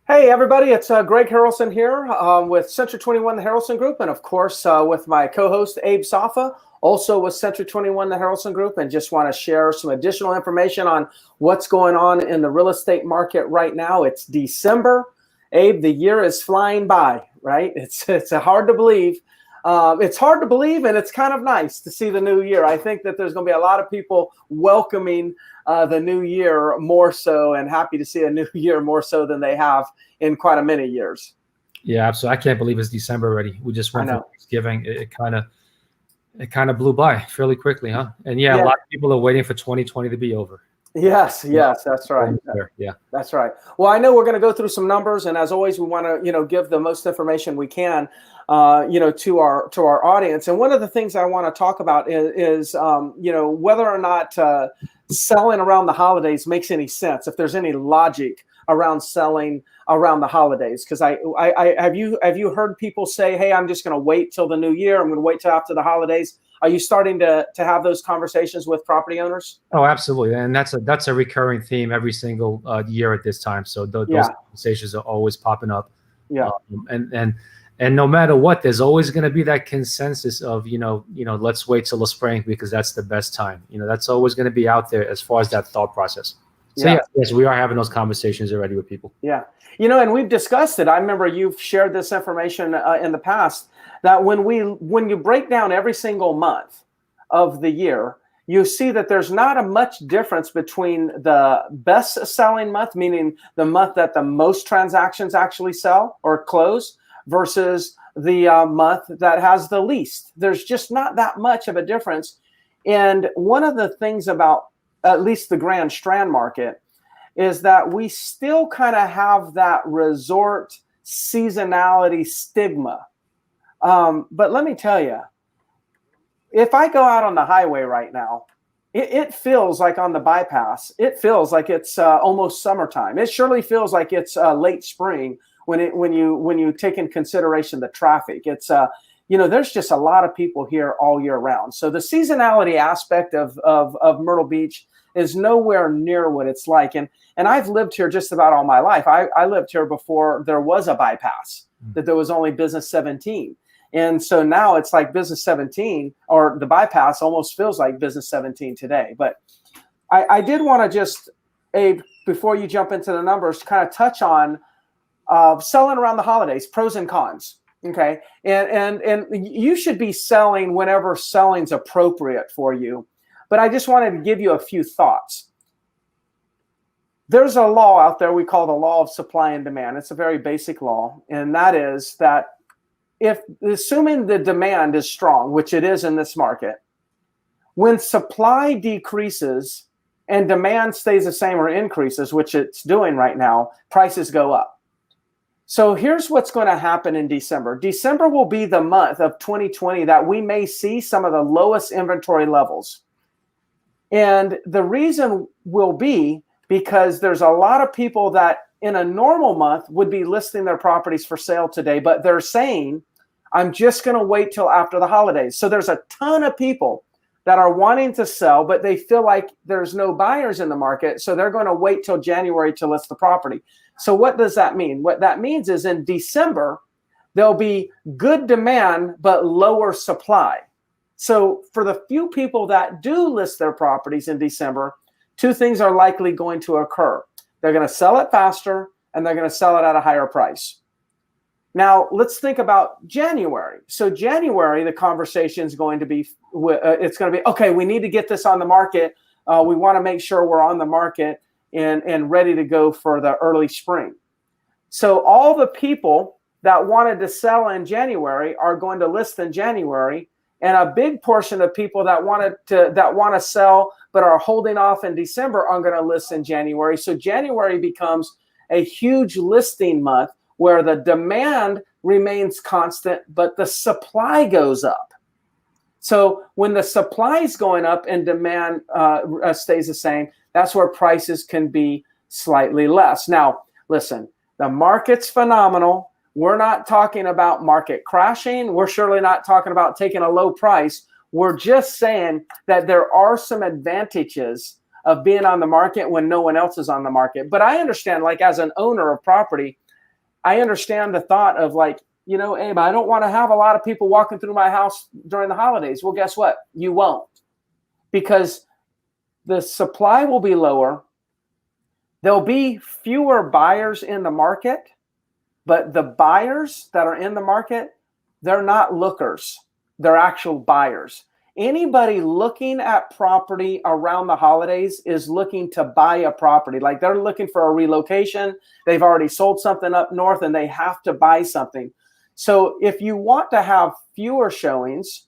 Hey, everybody, it's Greg Harrelson here with Century 21, the Harrelson Group, and of course with my co-host Abe Safa, also with Century 21, the Harrelson Group, and just want to share some additional information on what's going on in the real estate market right now. It's December. Abe, the year is flying by, right? It's hard to believe. It's hard to believe, and it's kind of nice to see the new year. I think that there's going to be a lot of people welcoming the new year more so, and happy to see a new year more so than they have in quite a many years. Yeah, absolutely. I can't believe it's December already. We just went through Thanksgiving. It kind of blew by fairly quickly, huh? And yeah, a lot of people are waiting for 2020 to be over. Yes, that's right. Yeah, that's right. Well, I know we're going to go through some numbers, and as always, we want to give the most information we can, to our audience. And one of the things I want to talk about is whether or not selling around the holidays makes any sense. If there's any logic around selling around the holidays, because I have you heard people say, hey, I'm just going to wait till the new year. I'm going to wait till after the holidays. Are you starting to have those conversations with property owners? Oh, absolutely. And that's a recurring theme every single year at this time. So those conversations are always popping up. Yeah. And no matter what, there's always going to be that consensus of, let's wait till the spring because that's the best time. That's always going to be out there as far as that thought process. So yes, we are having those conversations already with people. Yeah. And we've discussed it. I remember you've shared this information in the past, that when you break down every single month of the year, you see that there's not a much difference between the best selling month, meaning the month that the most transactions actually sell or close, versus the month that has the least. There's just not that much of a difference. And one of the things about at least the Grand Strand market is that we still kind of have that resort seasonality stigma. But let me tell you, if I go out on the highway right now, it feels like on the bypass, it feels like it's almost summertime. It surely feels like it's late spring when you take in consideration the traffic. It's there's just a lot of people here all year round. So the seasonality aspect of Myrtle Beach is nowhere near what it's like. And I've lived here just about all my life. I lived here before there was a bypass, that there was only business 17. And so now it's like business 17, or the bypass almost feels like business 17 today. But I did want to just, Abe, before you jump into the numbers, kind of touch on selling around the holidays, pros and cons. Okay. And you should be selling whenever selling's appropriate for you. But I just wanted to give you a few thoughts. There's a law out there we call the law of supply and demand. It's a very basic law. And that is that assuming the demand is strong, which it is in this market, when supply decreases and demand stays the same or increases, which it's doing right now, prices go up. So here's what's going to happen in December. December will be the month of 2020 that we may see some of the lowest inventory levels. And the reason will be because there's a lot of people that in a normal month would be listing their properties for sale today, but they're saying, I'm just going to wait till after the holidays. So there's a ton of people that are wanting to sell, but they feel like there's no buyers in the market. So they're going to wait till January to list the property. So what does that mean? What that means is in December, there'll be good demand, but lower supply. So for the few people that do list their properties in December, two things are likely going to occur. They're going to sell it faster, and they're going to sell it at a higher price. Now, let's think about January. So January, the conversation is going to be, okay, we need to get this on the market. We want to make sure we're on the market and ready to go for the early spring. So all the people that wanted to sell in January are going to list in January. And a big portion of people that want to sell but are holding off in December are going to list in January. So January becomes a huge listing month where the demand remains constant, but the supply goes up. So when the supply is going up and demand stays the same, that's where prices can be slightly less. Now, listen, the market's phenomenal. We're not talking about market crashing. We're surely not talking about taking a low price. We're just saying that there are some advantages of being on the market when no one else is on the market. But I understand, like as an owner of property, I understand the thought of like, you know, Abe, I don't want to have a lot of people walking through my house during the holidays. Well, guess what? You won't, because the supply will be lower. There'll be fewer buyers in the market, but the buyers that are in the market, they're not lookers. They're actual buyers. Anybody looking at property around the holidays is looking to buy a property. Like they're looking for a relocation. They've already sold something up north and they have to buy something. So if you want to have fewer showings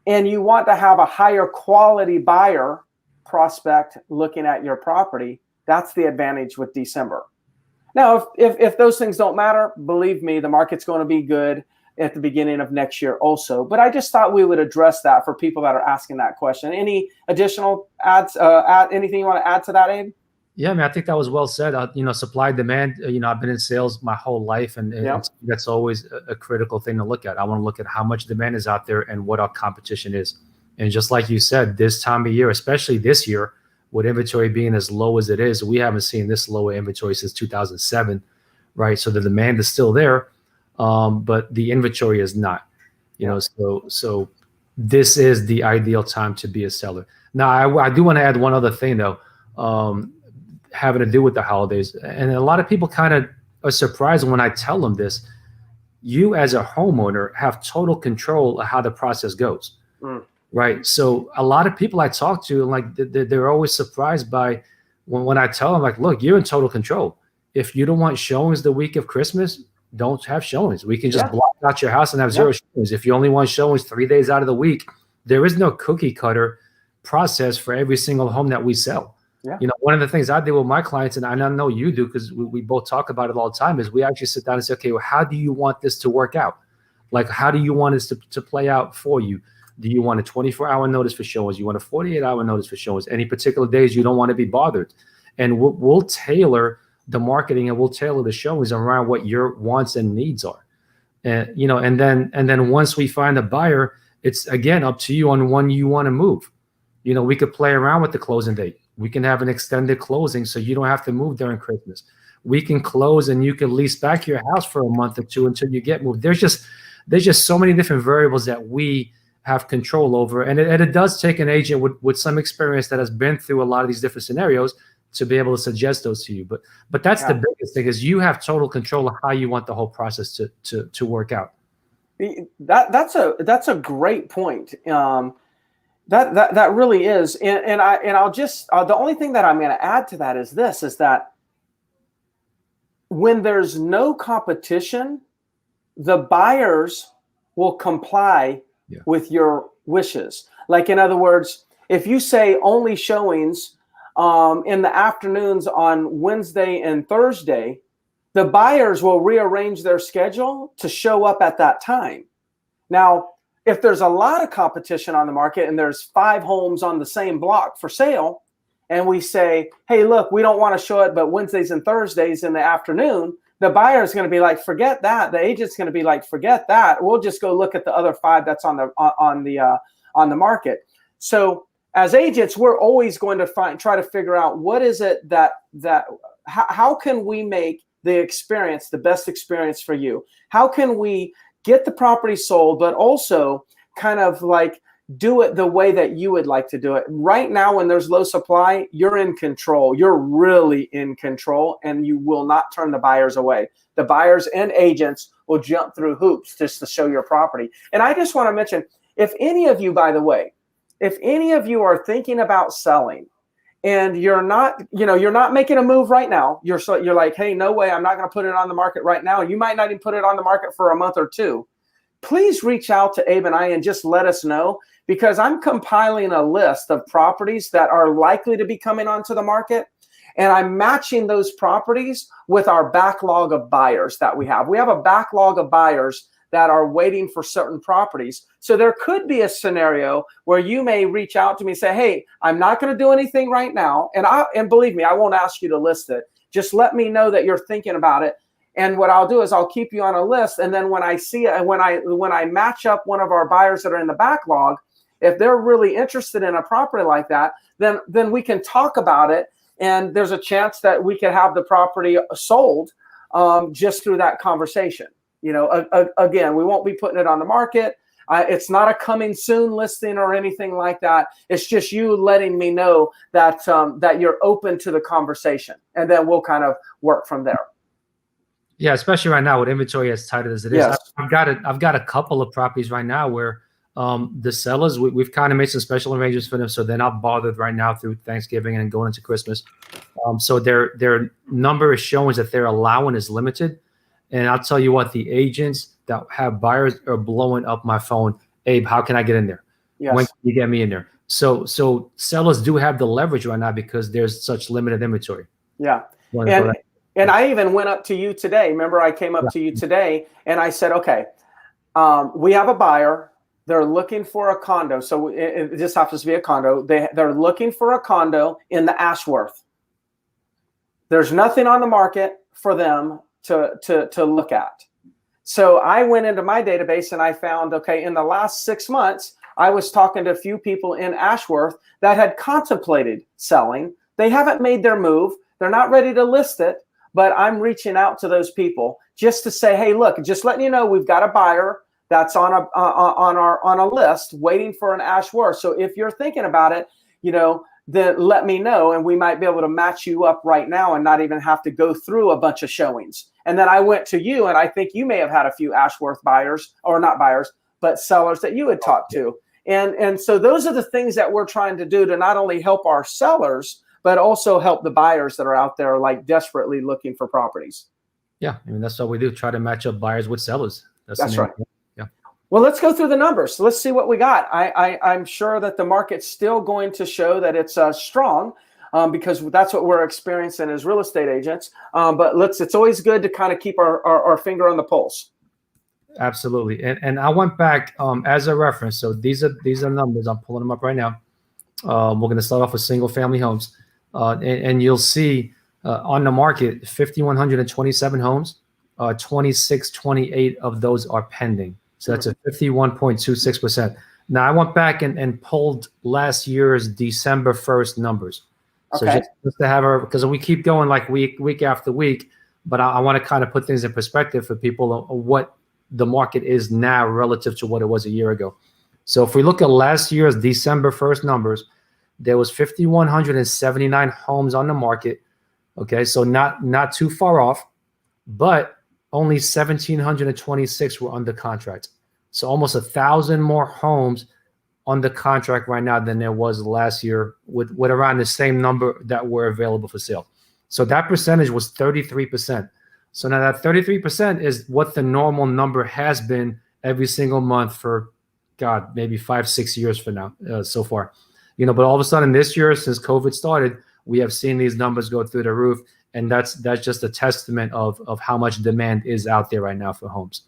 and you want to have a higher quality buyer prospect looking at your property, that's the advantage with December. Now, if those things don't matter, believe me, the market's going to be good at the beginning of next year also. But I just thought we would address that for people that are asking that question. Any additional anything you want to add to that, Abe? Yeah, I mean, I think that was well said. You know, supply demand, you know, I've been in sales my whole life, and that's always a critical thing to look at. I want to look at how much demand is out there and what our competition is. And just like you said, this time of year, especially this year, with inventory being as low as it is, we haven't seen this low inventory since 2007, right? So the demand is still there, but the inventory is not, you know, so this is the ideal time to be a seller. Now, I do want to add one other thing though, having to do with the holidays. And a lot of people kind of are surprised when I tell them this. You as a homeowner have total control of how the process goes. Right. So a lot of people I talk to, like they're always surprised by when I tell them, like, look, you're in total control. If you don't want showings the week of Christmas, don't have showings. We can just block out your house and have zero showings. If you only want showings 3 days out of the week, there is no cookie cutter process for every single home that we sell. You know, one of the things I do with my clients, and I know you do because we both talk about it all the time, is we actually sit down and say, okay, well, how do you want this to work out? Like, how do you want this to play out for you? Do you want a 24-hour notice for showings? You want a 48-hour notice for showings? Any particular days you don't want to be bothered? And we'll tailor the marketing and we'll tailor the showings around what your wants and needs are. And you know, and then once we find a buyer, it's again up to you on when you want to move. You know, we could play around with the closing date. We can have an extended closing so you don't have to move during Christmas. We can close and you can lease back your house for a month or two until you get moved. There's just so many different variables that we have control over. And it does take an agent with some experience that has been through a lot of these different scenarios to be able to suggest those to you. But that's the biggest thing, is you have total control of how you want the whole process to work out. That's a great point. That really is. And I'll just, the only thing that I'm going to add to that is that when there's no competition, the buyers will comply with your wishes. Like, in other words, if you say only showings in the afternoons on Wednesday and Thursday, the buyers will rearrange their schedule to show up at that time. Now, if there's a lot of competition on the market and there's 5 homes on the same block for sale, and we say, hey, look, we don't want to show it but Wednesdays and Thursdays in the afternoon, the buyer is going to be like, forget that. The agent's going to be like, forget that. We'll just go look at the other 5 that's on the market. So as agents, we're always going to try to figure out what is it how can we make the best experience for you? How can we get the property sold, but also kind of like do it the way that you would like to do it? Right now, when there's low supply, you're in control. You're really in control, and you will not turn the buyers away. The buyers and agents will jump through hoops just to show your property. And I just want to mention, if any of you, by the way, if any of you are thinking about selling and you're not making a move right now, you're like, hey, no way, I'm not going to put it on the market right now. You might not even put it on the market for a month or two. Please reach out to Abe and I and just let us know, because I'm compiling a list of properties that are likely to be coming onto the market, and I'm matching those properties with our backlog of buyers that we have. We have a backlog of buyers that are waiting for certain properties. So there could be a scenario where you may reach out to me and say, hey, I'm not going to do anything right now. And believe me, I won't ask you to list it. Just let me know that you're thinking about it. And what I'll do is I'll keep you on a list. And then when I see it, and when I match up one of our buyers that are in the backlog, if they're really interested in a property like that, then we can talk about it, and there's a chance that we could have the property sold just through that conversation. Again, we won't be putting it on the market. It's not a coming soon listing or anything like that. It's just you letting me know that that you're open to the conversation, and then we'll kind of work from there. Yeah, especially right now with inventory as tight as it is. Yes. I've got a couple of properties right now where the sellers, we've kind of made some special arrangements for them, so they're not bothered right now through Thanksgiving and going into Christmas. So their number is showing that their allowance is limited. And I'll tell you what, the agents that have buyers are blowing up my phone. Abe, how can I get in there? Yes. When can you get me in there? So sellers do have the leverage right now because there's such limited inventory. Yeah. And I even went up to you today. Remember, I came up to you today and I said, okay, we have a buyer. They're looking for a condo. So it just happens to be a condo. They're looking for a condo in the Ashworth. There's nothing on the market for them to look at. So I went into my database and I found, okay, in the last 6 months, I was talking to a few people in Ashworth that had contemplated selling. They haven't made their move. They're not ready to list it, but I'm reaching out to those people just to say, hey, look, just letting you know, we've got a buyer that's on a list waiting for an Ashworth. So if you're thinking about it, then let me know, and we might be able to match you up right now and not even have to go through a bunch of showings. And then I went to you, and I think you may have had a few Ashworth buyers, or not buyers, but sellers that you had talked to. And so those are the things that we're trying to do to not only help our sellers, but also help the buyers that are out there like desperately looking for properties. Yeah, I mean, that's what we do, try to match up buyers with sellers. That's right. Well, let's go through the numbers. Let's see what we got. I'm sure that the market's still going to show that it's strong because that's what we're experiencing as real estate agents. But it's always good to kind of keep our finger on the pulse. Absolutely. And I went back as a reference. So these are numbers. I'm pulling them up right now. We're going to start off with single family homes. And you'll see on the market, 5,127 homes, 2628 of those are pending. So that's a 51.26%. Now I went back and pulled last year's December 1st numbers. So okay. just to have because we keep going like week after week, but I want to kind of put things in perspective for people of what the market is now relative to what it was a year ago. So if we look at last year's December 1st numbers, there was 5,179 homes on the market. Okay, so not too far off, but only 1,726 were under contract. So almost 1,000 more homes under contract right now than there was last year with around the same number that were available for sale. So that percentage was 33%. So now that 33% is what the normal number has been every single month for, God, maybe 5-6 years for now so far. But all of a sudden this year, since COVID started, we have seen these numbers go through the roof. And that's just a testament of how much demand is out there right now for homes.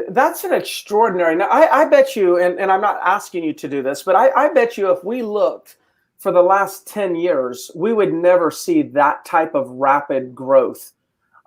That's an extraordinary. Now, I bet you, and I'm not asking you to do this, but I bet you if we looked for the last 10 years, we would never see that type of rapid growth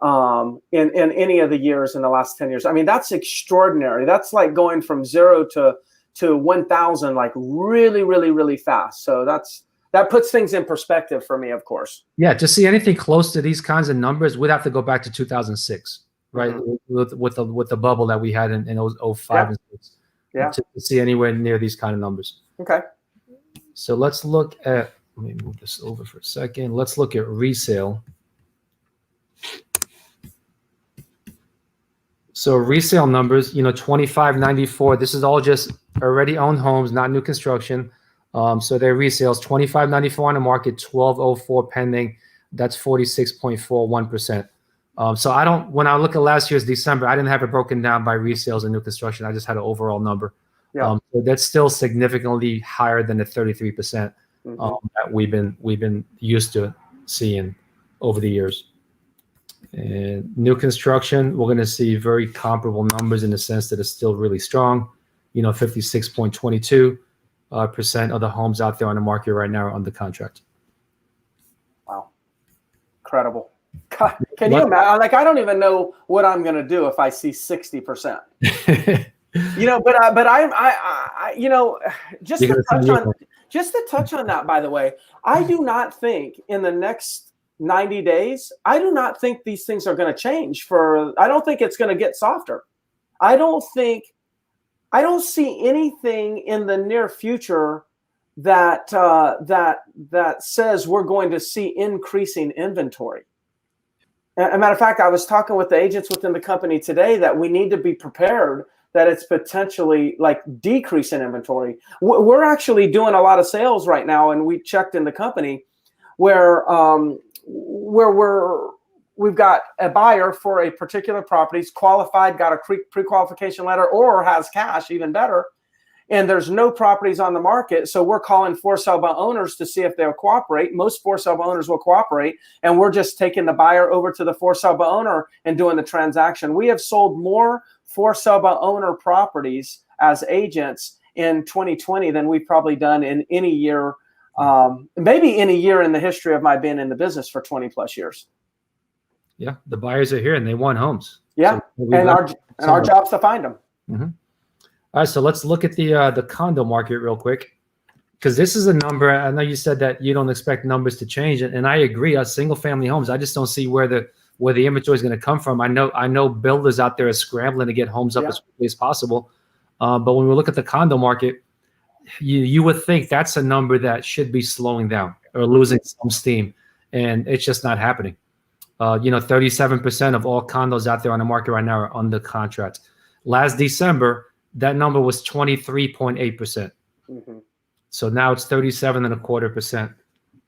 in any of the years in the last 10 years. I mean, that's extraordinary. That's like going from 0 to 1,000, like really, really, really fast. So that puts things in perspective for me, of course. Yeah, to see anything close to these kinds of numbers, we'd have to go back to 2006, right? Mm-hmm. With the bubble that we had in 05 and 6. Yeah. To see anywhere near these kind of numbers. Okay. So let's look at, let me move this over for a second. Let's look at resale. So resale numbers, 2594. This is all just already owned homes, not new construction. So their resales, 2594 on the market, 1204 pending. That's 46.41%. So when I look at last year's December, I didn't have it broken down by resales and new construction. I just had an overall number. Yeah. So that's still significantly higher than the 33% that we've been used to seeing over the years. And new construction, we're going to see very comparable numbers in the sense that it's still really strong. 56.22%. Of the homes out there on the market right now are under contract. Wow. Incredible. God, can you imagine? Like, I don't even know what I'm going to do if I see 60%. But I just You're to gonna sell touch your on home. just to touch on that, by the way, I do not think in the next 90 days, I do not think these things are going to change. I don't think it's going to get softer. I don't see anything in the near future that says we're going to see increasing inventory. As a matter of fact, I was talking with the agents within the company today that we need to be prepared that it's potentially like decrease in inventory. We're actually doing a lot of sales right now, and we checked in the company where we've got a buyer for a particular property, is qualified, got a pre-qualification letter, or has cash, even better. And there's no properties on the market. So we're calling for sale by owners to see if they'll cooperate. Most for sale by owners will cooperate. And we're just taking the buyer over to the for sale by owner and doing the transaction. We have sold more for sale by owner properties as agents in 2020 than we've probably done in any year, maybe any year in the history of my being in the business for 20 plus years. Yeah, the buyers are here and they want homes. Yeah, So and our job's to find them. Mm-hmm. All right, so let's look at the condo market real quick, because this is a number. I know you said that you don't expect numbers to change, and I agree. Single family homes, I just don't see where the inventory is going to come from. I know builders out there are scrambling to get homes up as quickly as possible, but when we look at the condo market, you would think that's a number that should be slowing down or losing some steam, and it's just not happening. 37% of all condos out there on the market right now are under contract. Last December, that number was 23.8%. Mm-hmm. So now it's 37.25%.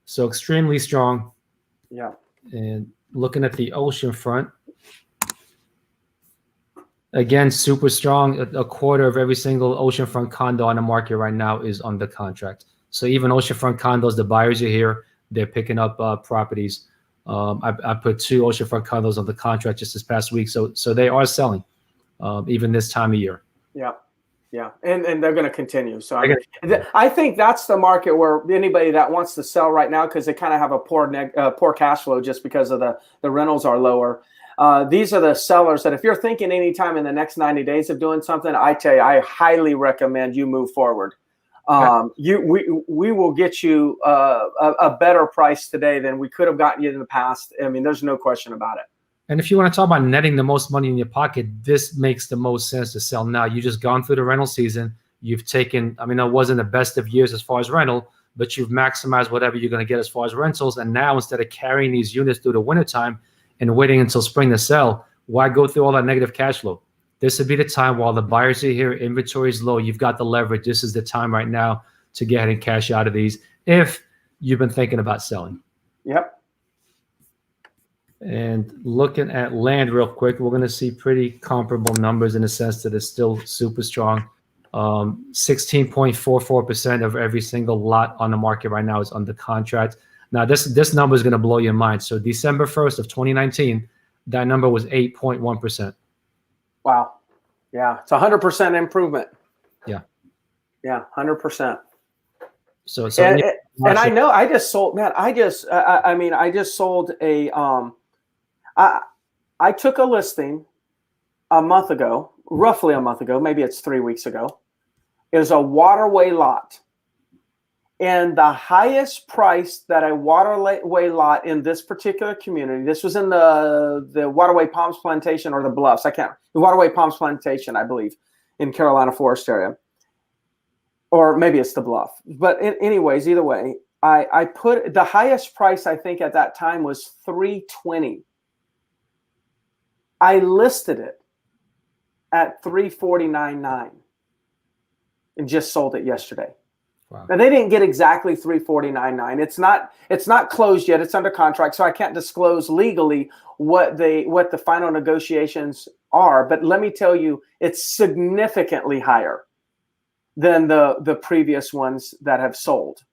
So extremely strong. Yeah. And looking at the ocean front, again, super strong. A quarter of every single oceanfront condo on the market right now is under contract. So even oceanfront condos, the buyers are here. They're picking up properties. I put 2 oceanfront condos on the contract just this past week. So they are selling even this time of year. Yeah, and they're going to continue. So I think that's the market where anybody that wants to sell right now, because they kind of have a poor cash flow just because of the rentals are lower. These are the sellers that if you're thinking anytime in the next 90 days of doing something, I tell you, I highly recommend you move forward. We will get you a better price today than we could have gotten you in the past. I mean, there's no question about it. And if you want to talk about netting the most money in your pocket, this makes the most sense to sell now. You just gone through the rental season. You've taken, I mean, it wasn't the best of years as far as rental, but you've maximized whatever you're going to get as far as rentals. And now instead of carrying these units through the wintertime and waiting until spring to sell, why go through all that negative cash flow? This would be the time while the buyers are here, inventory is low, you've got the leverage. This is the time right now to get ahead and cash out of these if you've been thinking about selling. Yep. And looking at land real quick, we're going to see pretty comparable numbers in the sense that it's still super strong. 16.44% of every single lot on the market right now is under contract. Now, this number is going to blow your mind. So December 1st of 2019, that number was 8.1%. Wow. Yeah, it's 100% improvement. Yeah. Yeah, 100%. So and I know I just sold, man. I just sold a. I took a listing a month ago, roughly a month ago, maybe it's 3 weeks ago. It was a waterway lot. And the highest price that a waterway lot in this particular community, this was in the Waterway Palms Plantation or the Bluffs, the Waterway Palms Plantation, I believe, in Carolina Forest area. Or maybe it's the Bluff. But anyways, either way, I put the highest price I think at that time was $320. I listed it at $349.9 and just sold it yesterday. Wow. And they didn't get exactly $349.9. It's not closed yet. It's under contract, so I can't disclose legally what the final negotiations are. But let me tell you, it's significantly higher than the previous ones that have sold.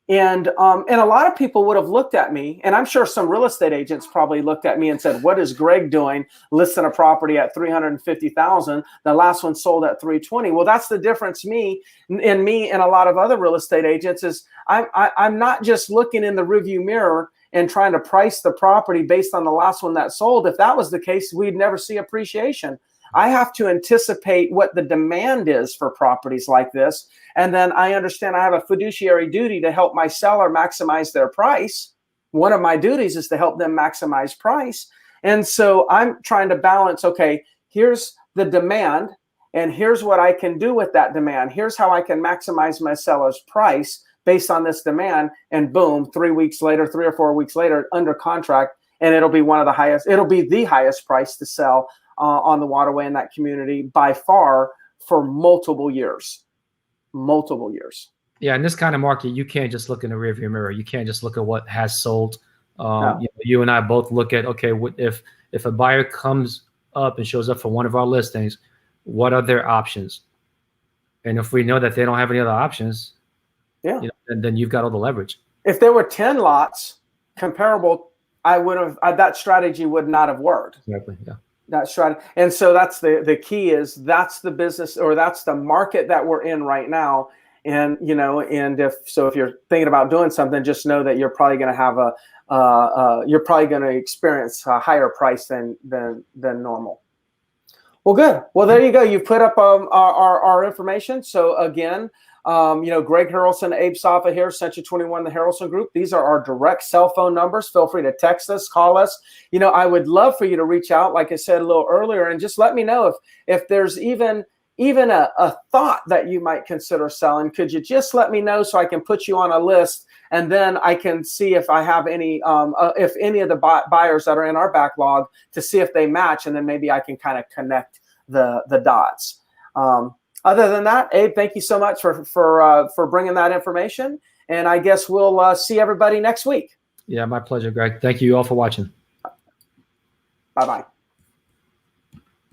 And a lot of people would have looked at me, and I'm sure some real estate agents probably looked at me and said, "What is Greg doing listing a property at $350,000? The last one sold at $320." Well, that's the difference. Me and a lot of other real estate agents is I'm not just looking in the rearview mirror and trying to price the property based on the last one that sold. If that was the case, we'd never see appreciation. I have to anticipate what the demand is for properties like this. And then I understand I have a fiduciary duty to help my seller maximize their price. One of my duties is to help them maximize price. And so I'm trying to balance, okay, here's the demand, and here's what I can do with that demand. Here's how I can maximize my seller's price based on this demand. And boom, 3 weeks later, 3 or 4 weeks later, under contract, and it'll be it'll be the highest price to sell on the waterway in that community by far for multiple years. Yeah, in this kind of market, you can't just look in the rearview mirror. You can't just look at what has sold. No. You and I both look at, okay, if a buyer comes up and shows up for one of our listings, what are their options? And if we know that they don't have any other options, then you've got all the leverage. If there were 10 lots comparable, that strategy would not have worked. Exactly. Yeah. That strategy. And so that's the key is that's the business, or that's the market that we're in right now. And, if you're thinking about doing something, just know that you're probably going to have you're probably going to experience a higher price than normal. Well, good. Well, there you go. You put up our information. So again, Greg Harrelson, Abe Safa here, Century 21, the Harrelson Group. These are our direct cell phone numbers. Feel free to text us, call us. I would love for you to reach out, like I said a little earlier, and just let me know if there's even a thought that you might consider selling. Could you just let me know so I can put you on a list, and then I can see if I have if any of the buyers that are in our backlog, to see if they match, and then maybe I can kind of connect the dots. Other than that, Abe, thank you so much for bringing that information, and I guess we'll see everybody next week. Yeah, my pleasure, Greg. Thank you all for watching. Bye-bye.